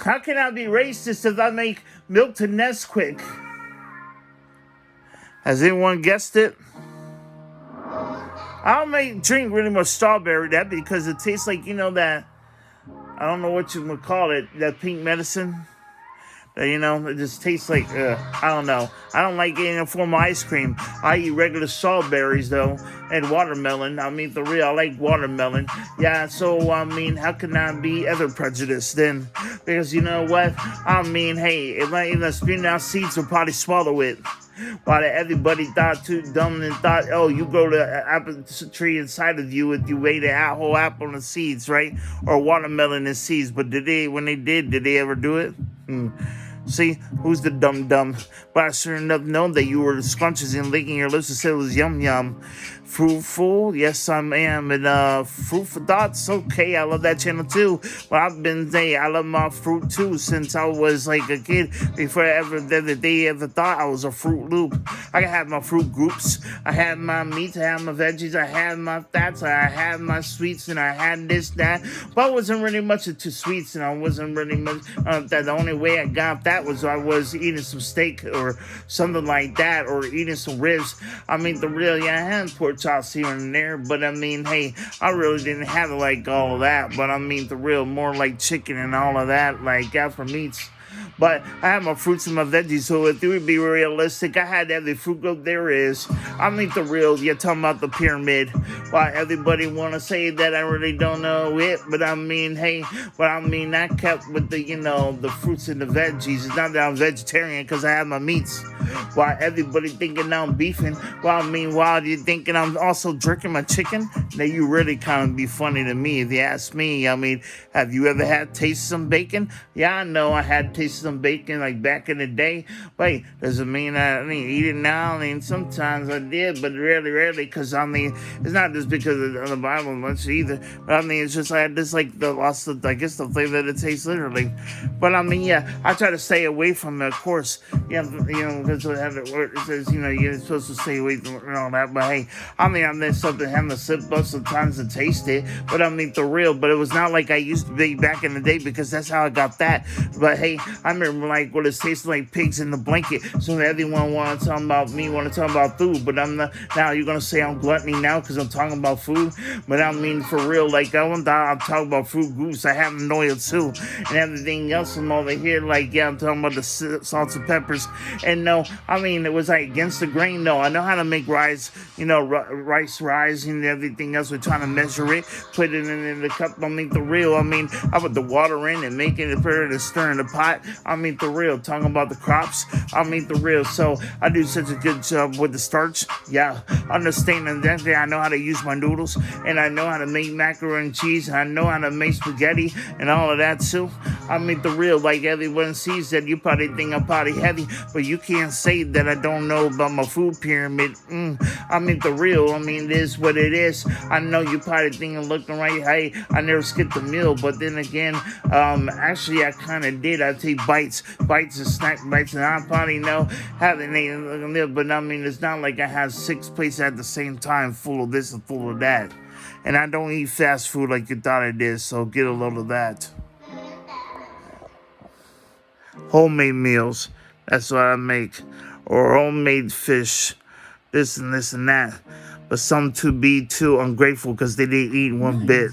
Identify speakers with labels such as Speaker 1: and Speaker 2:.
Speaker 1: How can I be racist if I make milk to Nesquik? Has anyone guessed it? I don't drink really much strawberry, that because it tastes like, that, I don't know what you would call it, that pink medicine. That, it just tastes like, I don't know. I don't like it in a form of ice cream. I eat regular strawberries, though, and watermelon. I mean, the real, I like watermelon. Yeah, so, how can I be ever prejudiced then? Because you know what? Hey, if I even spin out seeds, will probably swallow it. While everybody thought too dumb and thought, oh, you grow the apple tree inside of you if you ate a whole apple and seeds, right? Or watermelon and seeds. But when they did they ever do it? See, who's the dumb? But I sure enough know that you were scrunches and licking your lips and said it was yum. Fruitful, yes I am, and Fruit for Thoughts, okay, I love that channel too. But I love my fruit too since I was like a kid. Before they ever thought I was a Fruit Loop. I had my fruit groups, I had my meats, I had my veggies, I had my fats, I had my sweets, and I had this, that. But I wasn't really much into sweets, and I wasn't really much. That the only way I got that was I was eating some steak or something like that, or eating some ribs. I had pork chops here and there, but hey, I really didn't have like all of that. But more like chicken and all of that, like after meats. But I have my fruits and my veggies, so if it would be realistic, I had every fruit group there is. You're talking about the pyramid. Why everybody want to say that I really don't know it, but I kept with the fruits and the veggies. It's not that I'm vegetarian because I have my meats. Why everybody thinking I'm beefing? While you thinking I'm also jerking my chicken? Now you really kind of be funny to me if you ask me. Have you ever had taste some bacon? Yeah, I know I had taste some bacon like back in the day. Wait, doesn't mean I eat it now. Sometimes I did, but rarely, because it's not just because of the Bible much either. But it's just I had this like the flavor that it tastes literally. But I try to stay away from it, of course. Because it says you're supposed to stay away from it and all that. But hey, there's something having to sip up sometimes to taste it. But but it was not like I used to be back in the day because that's how I got that. But hey, I remember like what it tasted like, pigs in the blanket. So everyone want to talk about me, want to talk about food, but I'm not. Now you're gonna say I'm gluttony now because I'm talking about food, but for real, like I'm talking about fruit groups. I have oil too, and everything else from over here. Like I'm talking about the salts and peppers. And no, it was like against the grain. No, I know how to make rice. Rice rise and everything else. We're trying to measure it, put it in the cup. The real. I put the water in and making it, put it and stir in the pot. The real. Talking about the crops. The real. So I do such a good job with the starch. Yeah, understanding that I know how to use my noodles, and I know how to make macaroni and cheese, and I know how to make spaghetti and all of that too. The real. Like everyone sees that, you probably think I'm probably heavy, but you can't say that I don't know about my food pyramid. The real. It is what it is. I know you probably thinking, looking right, hey, I never skipped a meal, but then again, actually I kind of did. I take bites and snack bites, and I probably know how they live, but it's not like I have 6 plates at the same time full of this and full of that. And I don't eat fast food like you thought I did, so get a load of that. Homemade meals, that's what I make. Or homemade fish, this and that. But some to be too ungrateful because they didn't eat one bit.